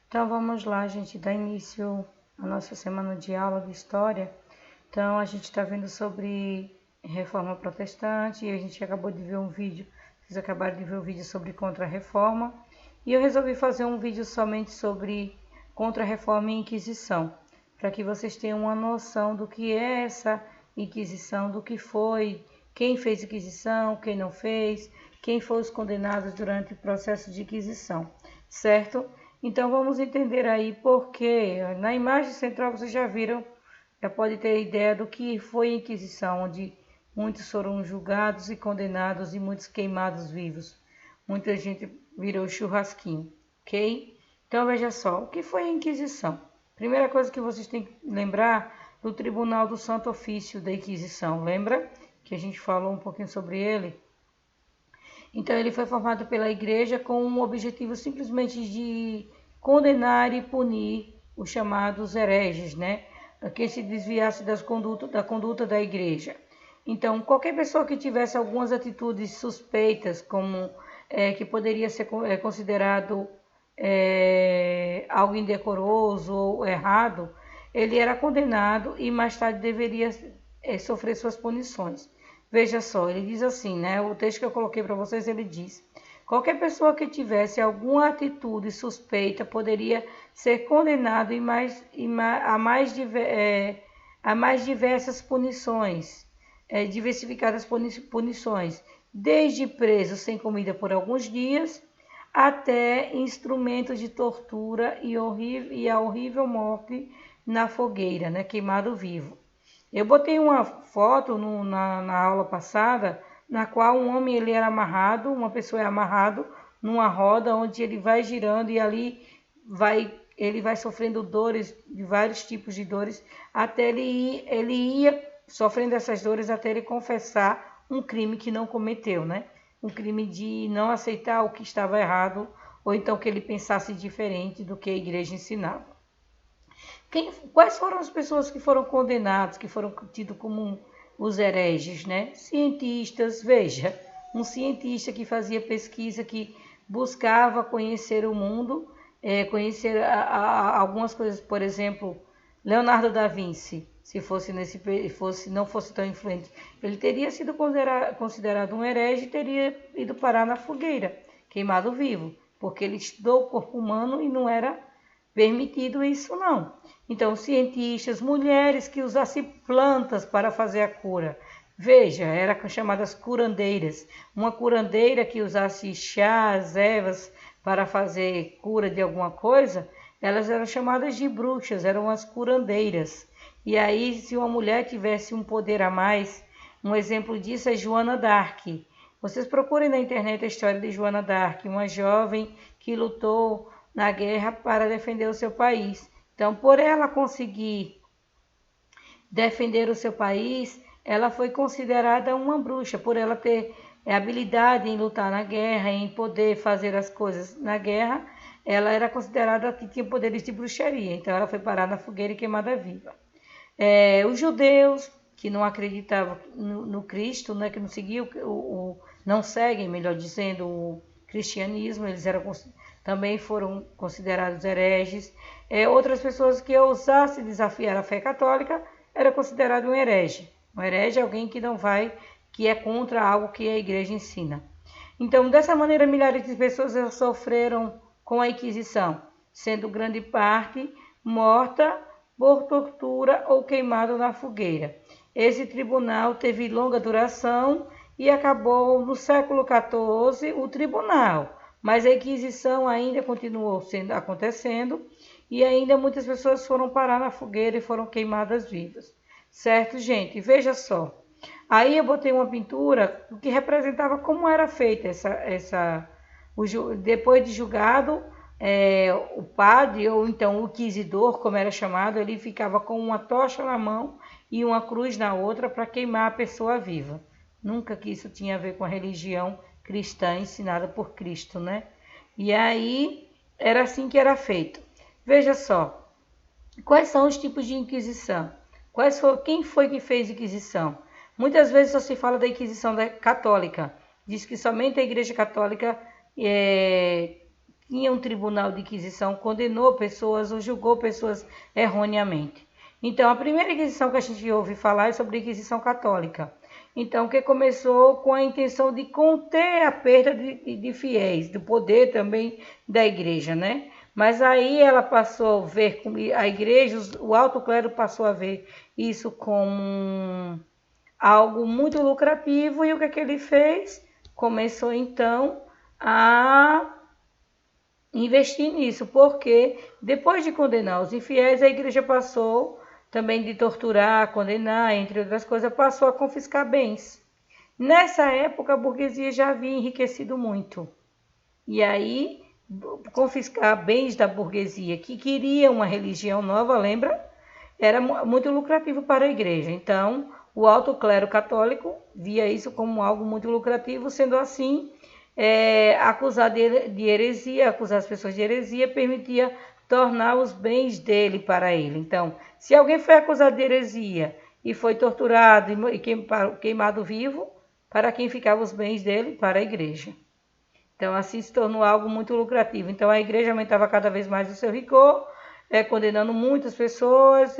Então vamos lá, a gente dá início à nossa semana de aula de história. Então a gente está vendo sobre reforma protestante e a gente acabou de ver um vídeo, vocês acabaram de ver um vídeo sobre contra-reforma e eu resolvi fazer um vídeo somente sobre contra-reforma e Inquisição, para que vocês tenham uma noção do que é essa Inquisição, do que foi, quem fez Inquisição, quem não fez, quem foram os condenados durante o processo de Inquisição, certo? Então vamos entender aí por quê. Na imagem central vocês já viram, já pode ter ideia do que foi a Inquisição, onde muitos foram julgados e condenados e muitos queimados vivos. Muita gente virou churrasquinho, ok? Então veja só, o que foi a Inquisição? Primeira coisa que vocês têm que lembrar do Tribunal do Santo Ofício da Inquisição, lembra? Que a gente falou um pouquinho sobre ele. Então ele foi formado pela igreja com o objetivo simplesmente de condenar e punir os chamados hereges, né? Quem se desviasse da conduta da igreja. Então, qualquer pessoa que tivesse algumas atitudes suspeitas, como que poderia ser considerado algo indecoroso ou errado, ele era condenado e mais tarde deveria sofrer suas punições. Veja só, ele diz assim, né? O texto que eu coloquei para vocês, ele diz: qualquer pessoa que tivesse alguma atitude suspeita poderia ser condenado a mais diversas punições, diversificadas punições, desde preso sem comida por alguns dias, até instrumentos de tortura e a horrível morte na fogueira, né? Queimado vivo. Eu botei uma foto na aula passada, na qual um homem ele era amarrado, uma pessoa é amarrado numa roda onde ele vai girando e ali ele vai sofrendo dores, de vários tipos de dores, até ele ia sofrendo essas dores até ele confessar um crime que não cometeu, né? Um crime de não aceitar o que estava errado ou então que ele pensasse diferente do que a igreja ensinava. Quais foram as pessoas que foram condenadas, que foram tidos como os hereges, né? Cientistas, veja, um cientista que fazia pesquisa, que buscava conhecer o mundo, conhecer algumas coisas, por exemplo, Leonardo da Vinci, se não fosse tão influente, ele teria sido considerado um herege e teria ido parar na fogueira, queimado vivo, porque ele estudou o corpo humano e não era permitido isso não. Então, cientistas, mulheres que usassem plantas para fazer a cura. Veja, eram chamadas curandeiras. Uma curandeira que usasse chás, ervas para fazer cura de alguma coisa, elas eram chamadas de bruxas, eram as curandeiras. E aí, se uma mulher tivesse um poder a mais, um exemplo disso é Joana d'Arc. Vocês procurem na internet a história de Joana d'Arc, uma jovem que lutou na guerra para defender o seu país. Então, por ela conseguir defender o seu país, ela foi considerada uma bruxa, por ela ter habilidade em lutar na guerra, em poder fazer as coisas na guerra, ela era considerada que tinha poderes de bruxaria, então ela foi parar na fogueira e queimada viva. Os judeus, que não acreditavam no Cristo, né, que não seguiam, não seguem, melhor dizendo, o cristianismo, eles também foram considerados hereges. Outras pessoas que ousassem desafiar a fé católica era considerado um herege. Um herege é alguém que não vai, que é contra algo que a igreja ensina. Então, dessa maneira, milhares de pessoas sofreram com a Inquisição, sendo grande parte morta por tortura ou queimado na fogueira. Esse tribunal teve longa duração e acabou no século XIV o tribunal. Mas a Inquisição ainda continuou acontecendo e ainda muitas pessoas foram parar na fogueira e foram queimadas vivas. Certo, gente? Veja só. Aí eu botei uma pintura que representava como era feita depois de julgado, o padre, ou então o inquisidor, como era chamado, ele ficava com uma tocha na mão e uma cruz na outra para queimar a pessoa viva. Nunca que isso tinha a ver com a religião cristã ensinada por Cristo, né? E aí era assim que era feito. Veja só, quais são os tipos de Inquisição? Quem foi que fez Inquisição? Muitas vezes só se fala da Inquisição católica. Diz que somente a Igreja Católica tinha um tribunal de inquisição, condenou pessoas ou julgou pessoas erroneamente. Então, a primeira inquisição que a gente ouve falar é sobre a Inquisição Católica. Então, que começou com a intenção de conter a perda de fiéis, do poder também da igreja, né? Mas aí ela passou a ver, a igreja, o alto clero passou a ver isso como algo muito lucrativo, e o que é que ele fez? Começou então a investir nisso, porque depois de condenar os infiéis, a igreja passou também de torturar, condenar, entre outras coisas, passou a confiscar bens. Nessa época, a burguesia já havia enriquecido muito. E aí, confiscar bens da burguesia que queria uma religião nova, lembra? Era muito lucrativo para a igreja. Então, o alto clero católico via isso como algo muito lucrativo, sendo assim, acusar de heresia, acusar as pessoas de heresia, permitia tornar os bens dele para ele. Então, se alguém foi acusado de heresia e foi torturado e queimado vivo, para quem ficavam os bens dele? Para a igreja. Então, assim se tornou algo muito lucrativo. Então, a igreja aumentava cada vez mais o seu rigor, condenando muitas pessoas,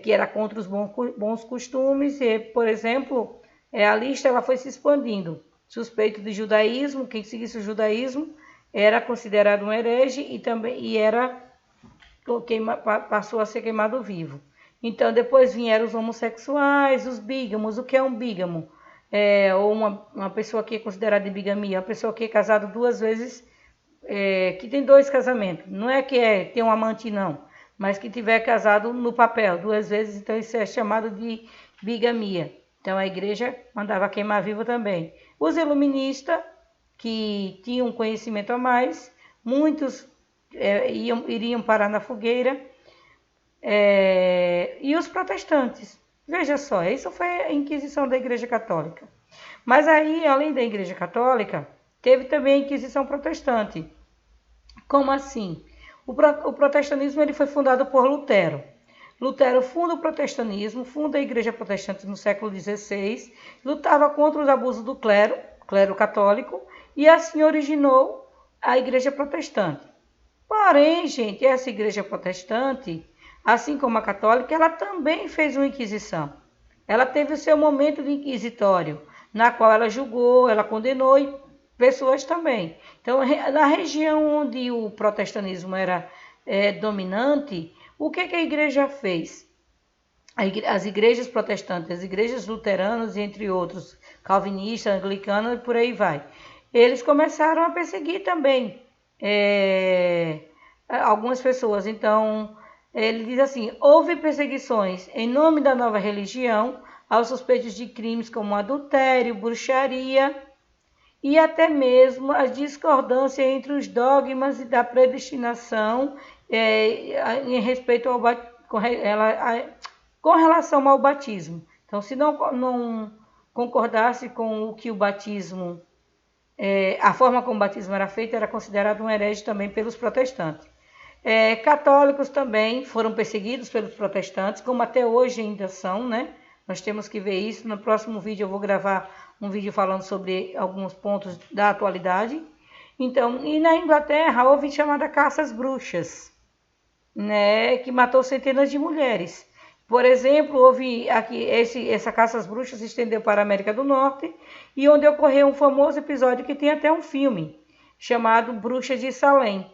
que era contra os bons costumes. E, por exemplo, a lista ela foi se expandindo. Suspeito de judaísmo, quem seguisse o judaísmo era considerado um herege passou a ser queimado vivo. Então, depois vieram os homossexuais, os bígamos. O que é um bígamo? Ou uma pessoa que é considerada de bigamia, uma pessoa que é casada 2 vezes, que tem 2 casamentos. Não é que tem um amante, não, mas que tiver casado no papel 2 vezes, então isso é chamado de bigamia. Então a igreja mandava queimar vivo também. Os iluministas, que tinham conhecimento a mais, muitos iriam parar na fogueira, e os protestantes. Veja só, isso foi a Inquisição da Igreja Católica. Mas aí, além da Igreja Católica, teve também a Inquisição Protestante. Como assim? O protestantismo ele foi fundado por Lutero. Lutero funda o protestantismo, funda a Igreja Protestante no século XVI, lutava contra os abusos do clero católico, e assim originou a Igreja Protestante. Porém, gente, essa Igreja Protestante, assim como a católica, ela também fez uma inquisição. Ela teve o seu momento de inquisitório, na qual ela julgou, ela condenou e pessoas também. Então, na região onde o protestantismo era dominante, o que a igreja fez? As igrejas protestantes, as igrejas luteranas, entre outros, calvinistas, anglicanos e por aí vai. Eles começaram a perseguir também algumas pessoas. Então, ele diz assim: houve perseguições em nome da nova religião aos suspeitos de crimes como adultério, bruxaria e até mesmo a discordância entre os dogmas e da predestinação em respeito ao com relação ao batismo. Então, se não concordasse com o que o batismo, a forma como o batismo era feito, era considerado um herege também pelos protestantes. Católicos também foram perseguidos pelos protestantes, como até hoje ainda são, né? Nós temos que ver isso. No próximo vídeo eu vou gravar um vídeo falando sobre alguns pontos da atualidade. Então, e na Inglaterra houve chamada caça às bruxas, né? Que matou centenas de mulheres. Por exemplo, houve aqui essa caça às bruxas se estendeu para a América do Norte, e onde ocorreu um famoso episódio que tem até um filme chamado Bruxas de Salem,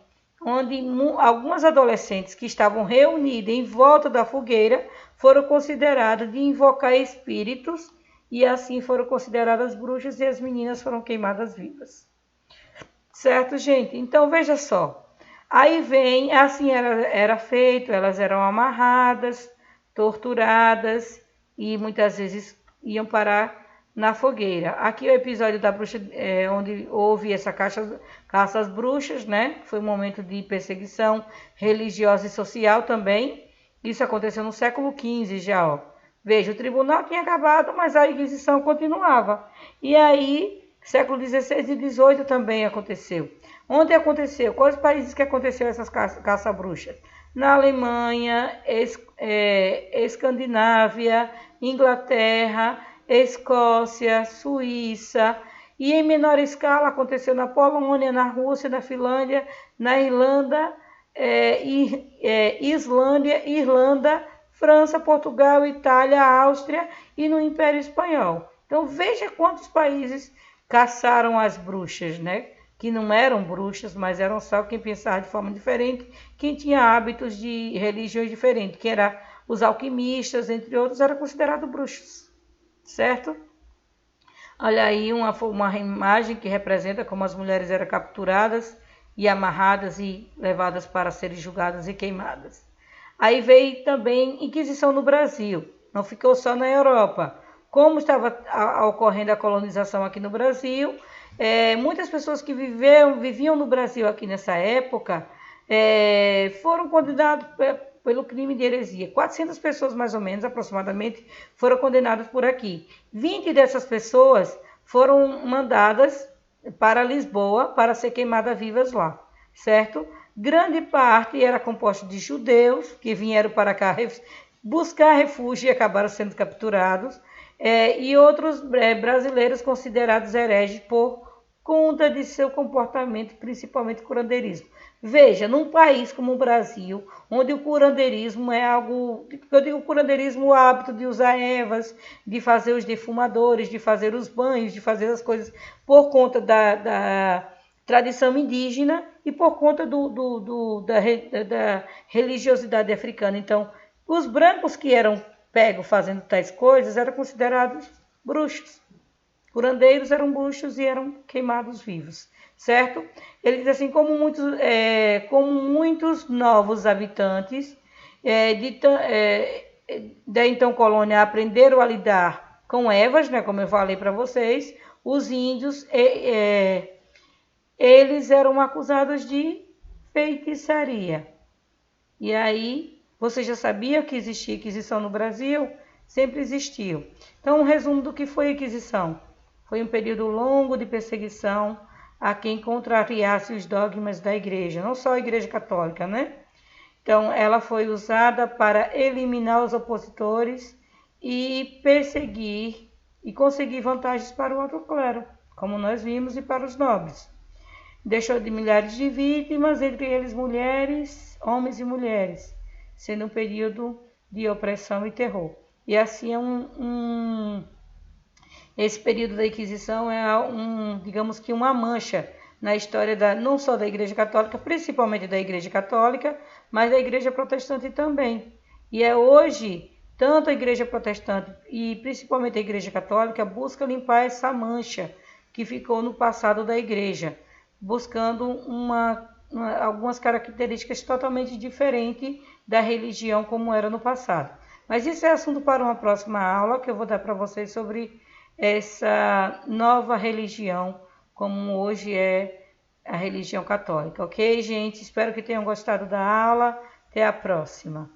onde algumas adolescentes que estavam reunidas em volta da fogueira foram consideradas de invocar espíritos, e assim foram consideradas bruxas, e as meninas foram queimadas vivas. Certo, gente? Então, veja só. Aí vem, assim era feito, elas eram amarradas, torturadas e muitas vezes iam parar na fogueira. Aqui é o episódio da bruxa, onde houve essa caça às bruxas, né? Foi um momento de perseguição religiosa e social também. Isso aconteceu no século XV já, ó. Veja, o tribunal tinha acabado, mas a Inquisição continuava. E aí, século XVI e XVIII também aconteceu. Onde aconteceu? Quais países que aconteceu essas caça-bruxas? Na Alemanha, Escandinávia, Inglaterra, Escócia, Suíça E em menor escala aconteceu na Polônia, na Rússia, na Finlândia, na Irlanda, Islândia, Irlanda, França, Portugal, Itália, Áustria e no Império Espanhol. Então veja quantos países caçaram as bruxas, né? Que não eram bruxas, mas eram só quem pensava de forma diferente, quem tinha hábitos de religiões diferentes, que era os alquimistas, entre outros, eram considerados bruxos, certo? Olha aí uma imagem que representa como as mulheres eram capturadas e amarradas e levadas para serem julgadas e queimadas. Aí veio também Inquisição no Brasil, não ficou só na Europa. Como estava ocorrendo a colonização aqui no Brasil, muitas pessoas que viviam no Brasil aqui nessa época foram condenadas pelo crime de heresia. 400 pessoas, mais ou menos, aproximadamente, foram condenadas por aqui. 20 dessas pessoas foram mandadas para Lisboa para ser queimadas vivas lá, certo? Grande parte era composta de judeus que vieram para cá buscar refúgio e acabaram sendo capturados, e outros brasileiros considerados hereges por conta de seu comportamento, principalmente curandeirismo. Veja, num país como o Brasil, onde o curandeirismo é algo, eu digo curandeirismo, o hábito de usar ervas, de fazer os defumadores, de fazer os banhos, de fazer as coisas por conta da tradição indígena e por conta da religiosidade africana. Então, os brancos que eram pegos fazendo tais coisas eram considerados bruxos. Curandeiros eram bruxos e eram queimados vivos, certo? Ele diz assim, como muitos novos habitantes da então colônia aprenderam a lidar com ervas, né, como eu falei para vocês, os índios, eles eram acusados de feitiçaria. E aí, você já sabia que existia Inquisição no Brasil? Sempre existiu. Então, um resumo do que foi a Inquisição. Foi um período longo de perseguição a quem contrariasse os dogmas da Igreja, não só a Igreja Católica, né? Então, ela foi usada para eliminar os opositores e perseguir e conseguir vantagens para o alto clero, como nós vimos, e para os nobres. Deixou de milhares de vítimas, entre eles mulheres, homens e mulheres, sendo um período de opressão e terror. E assim esse período da Inquisição é digamos que uma mancha na história não só da Igreja Católica, principalmente da Igreja Católica, mas da Igreja Protestante também. E hoje, tanto a Igreja Protestante e principalmente a Igreja Católica busca limpar essa mancha que ficou no passado da Igreja, buscando algumas características totalmente diferentes da religião como era no passado. Mas isso é assunto para uma próxima aula que eu vou dar para vocês sobre essa nova religião, como hoje é a religião católica. Ok, gente? Espero que tenham gostado da aula. Até a próxima.